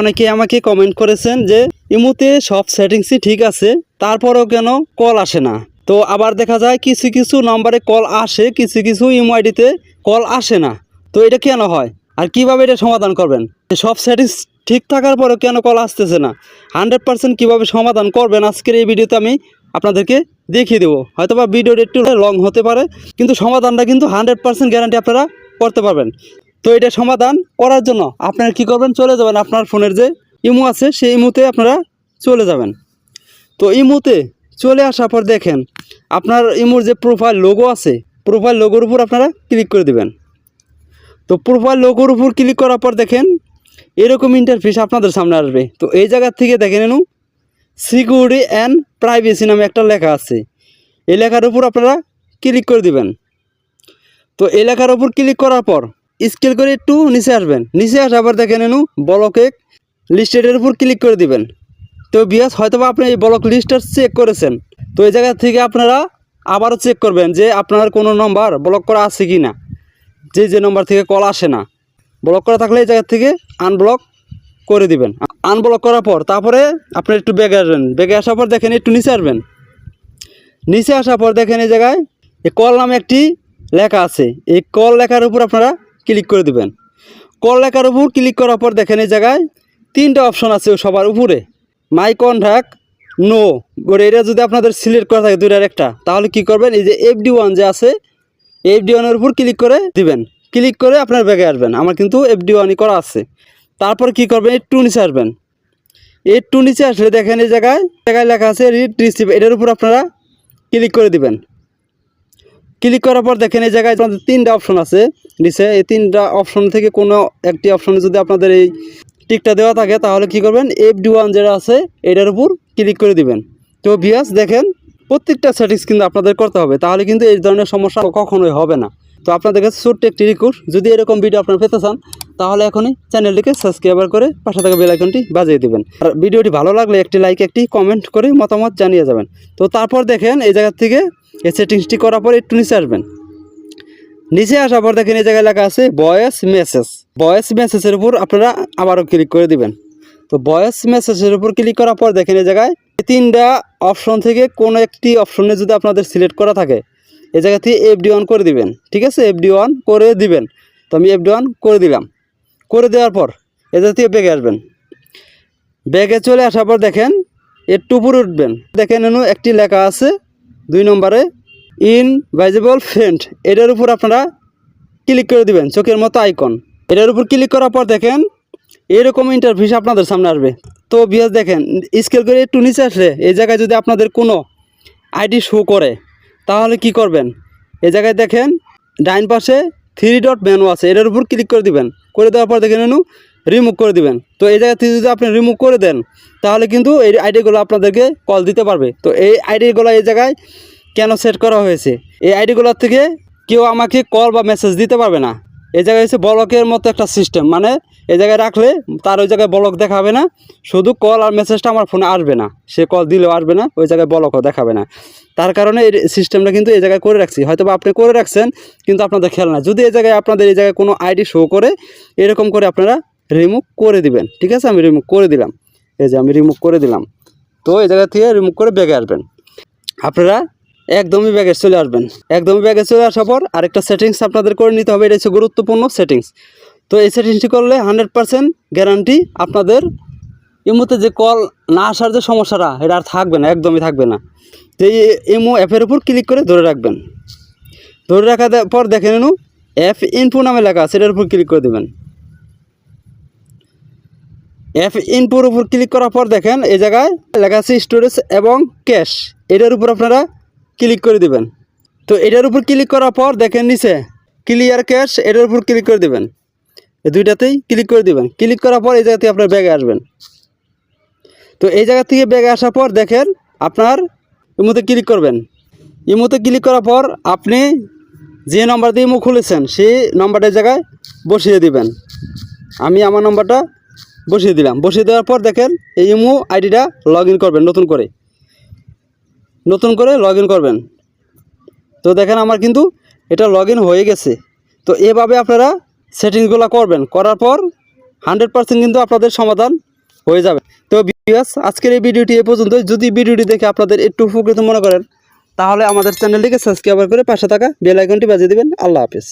অনেকে আমাকে কমেন্ট করেছেন যে ইমোতে সব সেটিংসই ঠিক আছে, তারপরেও কেন কল আসে না। তো আবার দেখা যায় কিছু কিছু নম্বরে কল আসে, কিছু কিছু ইমো আইডিতে কল আসে না। তো এটা কেন হয় আর কিভাবে এটা সমাধান করবেন? সব সেটিংস ঠিক থাকার পরেও কেন কল আসতেছে না, 100% কীভাবে সমাধান করবেন আজকের এই ভিডিওতে আমি আপনাদেরকে দেখিয়ে দেবো। হয়তো বা ভিডিওটা একটু লং হতে পারে, কিন্তু সমাধানটা কিন্তু 100% গ্যারান্টি আপনারা করতে পারবেন। তো এটা সমাধান করার জন্য আপনারা কী করবেন, চলে যাবেন আপনার ফোনের যে ইমো আছে সেই ইমোতে আপনারা চলে যাবেন। তো ইমোতে চলে আসার পর দেখেন আপনার ইমোর যে প্রোফাইল লোগো আছে, প্রোফাইল লোগোর উপর আপনারা ক্লিক করে দেবেন। তো প্রোফাইল লোগোর উপর ক্লিক করার পর দেখেন এরকম ইন্টারফেস আপনাদের সামনে আসবে। তো এই জায়গার থেকে দেখে নিন সিকিউরিটি অ্যান্ড প্রাইভেসি নামে একটা লেখা আছে, এই লেখার উপর আপনারা ক্লিক করে দিবেন। তো এই লেখার উপর ক্লিক করার পর স্কেল করে একটু নিচে আসবেন, নিচে আসার পর দেখে নিন ব্লকে লিস্টেডের উপর ক্লিক করে দিবেন। তো বিয়াস হয়তো বা আপনি এই ব্লক লিস্টটা চেক করেছেন, তো এই জায়গা থেকে আপনারা আবারও চেক করবেন যে আপনার কোনো নম্বর ব্লক করা আছে কি না। যে নম্বর থেকে কল আসে না, ব্লক করা থাকলে এই জায়গা থেকে আনব্লক করে দিবেন। আনব্লক করার পর তারপরে আপনি একটু ব্যাগে আসবেন, ব্যাগে আসার পর দেখেন একটু নিচে আসবেন, নিচে আসার পর দেখেন এই জায়গায় এই কল নামে একটি লেখা আছে, এই কল লেখার উপর আপনারা ক্লিক করে দিবেন। কল লেখার উপর ক্লিক করার পর দেখেন এই জায়গায় 3টা অপশন আছে সবার উপরে, মাই কন্ট্যাক্ট, নো করে এটা যদি আপনাদের সিলেক্ট করা থাকে দুইটার একটা, তাহলে কি করবেন এই যে FD1 যে আছে FD1 এর উপর ক্লিক করে দিবেন। ক্লিক করে আপনার ব্যাগে আসবেন, আমার কিন্তু FD1ই করা আছে। তারপর কি করবেন একটু নিচে আসবেন, একটু নিচে আসলে দেখেন এই জায়গায় লেখা আছে রিড রিসিভ, এটার উপর আপনারা ক্লিক করে দিবেন। ক্লিক করার পর দেখেন এই জায়গায় আপনাদের 3টা অপশন আছে নিচে, এই 3টা অপশন থেকে কোনো একটি অপশনে যদি আপনাদের এই টিকটা দেওয়া থাকে তাহলে কি করবেন FD1 যেটা আছে এটার উপর ক্লিক করে দিবেন। তো ভিউয়ার্স দেখেন প্রত্যেকটা সেটিংস কিন্তু আপনাদের করতে হবে, তাহলে কিন্তু এই ধরনের সমস্যা কখনোই হবে না। তো আপনাদের কাছে ছোট্ট একটি রিকোয়েস্ট, যদি এরকম ভিডিও আপনারা পেতে চান তাহলে এখনই চ্যানেলটিকে সাবস্ক্রাইব করে পাশে থাকা বেল আইকনটি বাজিয়ে দিবেন। আর ভিডিওটি ভালো লাগলে একটি লাইক একটি কমেন্ট করে মতামত জানিয়ে যাবেন। তো তারপর দেখেন এই জায়গা থেকে এই সেটিংসটি করার পর একটু নিচে আসবেন, নিচে আসার পর দেখেন এই জায়গায় লেখা আছে ভয়েস মেসেজ, ভয়েস মেসেজের উপর আপনারা আবারও ক্লিক করে দিবেন। তো ভয়েস মেসেজের উপর ক্লিক করার পর দেখেন এই জায়গায় 3টা অপশন থেকে কোনো একটি অপশনে যদি আপনাদের সিলেক্ট করা থাকে এই জায়গা থেকে FD1 করে দিবেন। ঠিক আছে, FD1 করে দিবেন। তো আমি FD1 করে দিলাম। করে দেওয়ার পর এই জায়গা থেকে ব্যাগে আসবেন, ব্যাগে চলে আসার পর দেখেন একটু উপরে উঠবেন, দেখেন একটি লেখা আছে 2 নম্বরে ইনভাইজিবল ফ্রেন্ড, এটার উপর আপনারা ক্লিক করে দিবেন, চোখের মতো আইকন। এটার উপর ক্লিক করার পর দেখেন এরকম ইন্টারফেস আপনাদের সামনে আসবে। তো ভিউয়ার্স দেখেন স্কেল করে একটু নিচে আসলে এই জায়গায় যদি আপনাদের কোনো আইডি শো করে তাহলে কি করবেন, এই জায়গায় দেখেন ডাইন পাশে 3 ডট মেনু আছে, এটার উপর ক্লিক করে দিবেন। করে দেওয়ার পর দেখেন রিমুভ করে দিবেন। তো এই জায়গা থেকে যদি আপনি রিমুভ করে দেন তাহলে কিন্তু এই আইডিগুলো আপনাদেরকে কল দিতে পারবে। তো এই আইডিগুলো এই জায়গায় কেন সেট করা হয়েছে, এই আইডিগুলোর থেকে কেউ আমাকে কল বা মেসেজ দিতে পারবে না। এই জায়গায় হচ্ছে ব্লকের মতো একটা সিস্টেম, মানে এই জায়গায় রাখলে তার ওই জায়গায় ব্লক দেখাবে না, শুধু কল আর মেসেজটা আমার ফোনে আসবে না, সে কল দিলেও আসবে না, ওই জায়গায় ব্লকও দেখাবে না। তার কারণে এই সিস্টেমটা কিন্তু এই জায়গায় করে রাখছি, হয়তো বা আপনি করে রাখছেন কিন্তু আপনাদের খেয়াল না। যদি এই জায়গায় আপনাদের এই জায়গায় কোনো আইডি শো করে এরকম করে আপনারা রিমুভ করে দিবেন। ঠিক আছে, আমি রিমুভ করে দিলাম, এই যে আমি রিমুভ করে দিলাম। তো এই জায়গা থেকে রিমুভ করে ব্যাগে আসবেন, আপনারা একদমই ব্যাগে চলে আসবেন। একদমই ব্যাগে চলে আসার পর আরেকটা সেটিংস আপনাদের করে নিতে হবে, এটা হচ্ছে গুরুত্বপূর্ণ সেটিংস। তো এই সেটিংসটি করলে 100% গ্যারান্টি আপনাদের ইমোতে যে কল না আসার যে সমস্যাটা এটা আর থাকবে না, একদমই থাকবে না। তো এই ইমো অ্যাপের উপর ক্লিক করে ধরে রাখবেন, ধরে রাখার পর দেখে নিন অ্যাপ ইনফো নামে লেখা আছে, এটার উপর ক্লিক করে দেবেন। অ্যাপ ইনফোর উপর ক্লিক করার পর দেখেন এই জায়গায় লেখা আছে স্টোরেজ এবং ক্যাশ, এটার উপর আপনারা ক্লিক করে দিবেন। তো এটার উপর ক্লিক করার পর দেখেন নিচে ক্লিয়ার ক্যাশ, এটার উপর ক্লিক করে দিবেন, এই দুইটাতেই ক্লিক করে দিবেন। ক্লিক করার পর এই জায়গা থেকে আপনার ব্যাগে আসবেন। তো এই জায়গা থেকে ব্যাগে আসার পর দেখেন আপনার ইমোতে ক্লিক করবেন। ইমোতে ক্লিক করার পর আপনি যে নাম্বার দিয়ে ইমো খুলেছেন সেই নাম্বারটার জায়গায় বসিয়ে দিবেন। আমি আমার নাম্বারটা বসিয়ে দিলাম। বসিয়ে দেওয়ার পর দেখেন এই ইমো আইডিটা লগ ইন করবেন, নতুন করে লগ ইন করবেন। তো দেখেন আমার কিন্তু এটা লগ ইন হয়ে গেছে। তো এভাবে আপনারা সেটিংসগুলো করবেন, করার পর 100% কিন্তু আপনাদের সমাধান হয়ে যাবে। তো ভিউয়ার্স, আজকের এই ভিডিওটি এ পর্যন্ত। যদি ভিডিওটি দেখে আপনাদের একটু উপকৃত মনে করেন তাহলে আমাদের চ্যানেলটিকে সাবস্ক্রাইব করে পাশে থাকা বেল আইকনটি বাজিয়ে দিবেন। আল্লাহ হাফেজ।